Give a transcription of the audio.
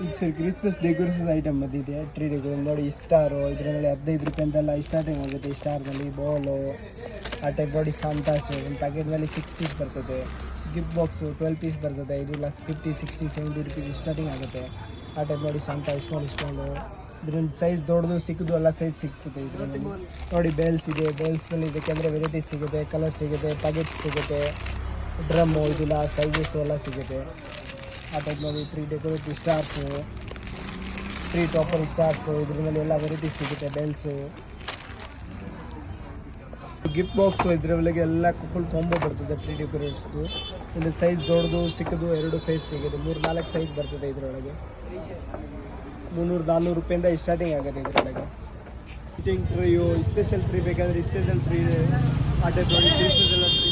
ಈಗ sir Christmas decoration item ಬಂದಿದೆ. Tree decoration ನೋಡಿ, ಸ್ಟಾರು ಇದರಲ್ಲಿ 15 ರೂಪಾಯಿಂದೆಲ್ಲ ಸ್ಟಾರ್ಟಿಂಗ್ ಆಗುತ್ತೆ. ಸ್ಟಾರ್ನಲ್ಲಿ ಬಾಲು ಆ ಟೈಪ್ ನೋಡಿ. ಸಾಂತಾಸು ಒಂದು ಪ್ಯಾಕೆಟ್ನಲ್ಲಿ 6 ಪೀಸ್ ಬರ್ತದೆ. ಗಿಫ್ಟ್ ಬಾಕ್ಸು 12 ಪೀಸ್ ಬರ್ತದೆ. ಇದು 50, 60, 70 ರುಪೀಸ್ ಸ್ಟಾರ್ಟಿಂಗ್ ಆಗುತ್ತೆ. ಆ ಟೈಪ್ ನೋಡಿ. ಸಾಂತಾ ಸ್ಮಾಲು ಇದ್ರಿಂದ ಸೈಜ್ ದೊಡ್ಡದು ಸಿಕ್ಕಿದ್ದು ಎಲ್ಲ ಸೈಜ್ ಸಿಗ್ತದೆ. ಇದರಲ್ಲಿ ನೋಡಿ ಬೇಲ್ಸ್ ಇದೆ. ಬೇಲ್ಸ್ನಲ್ಲಿ ಇದಕ್ಕೆಂದರೆ ವೆರೈಟೀಸ್ ಸಿಗುತ್ತೆ, ಕಲರ್ ಸಿಗುತ್ತೆ, ಪ್ಯಾಕೆಟ್ಸ್ ಸಿಗುತ್ತೆ, ಡ್ರಮ್ಮು ಇದೆಲ್ಲ ಸೈಜಸ್ಸು ಎಲ್ಲ ಸಿಗುತ್ತೆ. ಆ ಟೈಪ್ ನೋಡಿ. Tree decorative stars, tree topper stars ಇದರಲ್ಲಿ ಎಲ್ಲ ವೆರೈಟೀಸ್ ಸಿಗುತ್ತೆ. ಬೆಲ್ಸು, ಗಿಫ್ಟ್ ಬಾಕ್ಸು ಇದರೊಳಗೆ ಎಲ್ಲ ಫುಲ್ ಕಾಂಬೋ ಬರ್ತದೆ. ಟ್ರೀ ಡೆಕೋರೇಟ್ಸ್ದು ಇಲ್ಲಿ ಸೈಜ್ ದೊಡ್ಡದು ಸಿಕ್ಕಿದ್ದು 2 ಸೈಜ್ ಸಿಗುತ್ತೆ. 3-4 ಸೈಜ್ ಬರ್ತದೆ. ಇದರೊಳಗೆ 300-400 ರೂಪಾಯಿಂದ ಸ್ಟಾರ್ಟಿಂಗ್ ಆಗುತ್ತೆ. ಇದರೊಳಗೆ ಫಿಟ್ಟಿಂಗ್ ಟ್ರೀಯು ಸ್ಪೆಷಲ್ ಟ್ರೀ ಬೇಕಾದರೆ ಸ್ಪೆಷಲ್ ಟ್ರೀ ಆ ಟೈಪ್ ನೋಡಿ. ಕ್ರಿಸ್ಮಸ್ ಎಲ್ಲ ಟ್ರೀ